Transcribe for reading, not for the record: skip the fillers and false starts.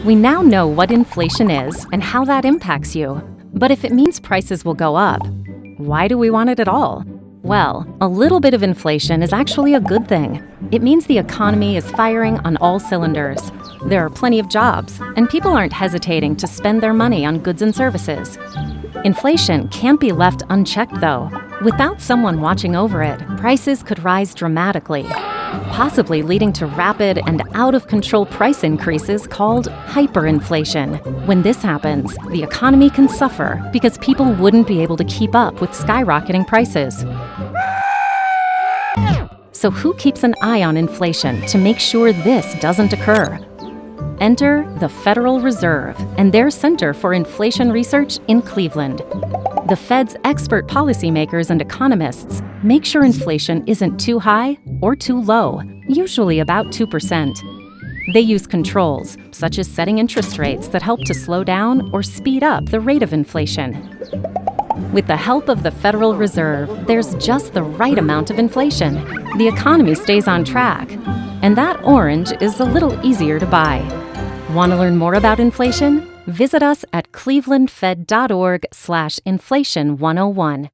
We now know what inflation is and how that impacts you. But if it means prices will go up, why do we want it at all? Well, a little bit of inflation is actually a good thing. It means the economy is firing on all cylinders. There are plenty of jobs, and people aren't hesitating to spend their money on goods and services. Inflation can't be left unchecked, though. Without someone watching over it, prices could rise dramatically, possibly leading to rapid and out-of-control price increases called hyperinflation. When this happens, the economy can suffer because people wouldn't be able to keep up with skyrocketing prices. So who keeps an eye on inflation to make sure this doesn't occur? Enter the Federal Reserve and their Center for Inflation Research in Cleveland. The Fed's expert policymakers and economists make sure inflation isn't too high or too low, usually about 2%. They use controls, such as setting interest rates that help to slow down or speed up the rate of inflation. With the help of the Federal Reserve, there's just the right amount of inflation. The economy stays on track, and that orange is a little easier to buy. Want to learn more about inflation? Visit us at clevelandfed.org/inflation101.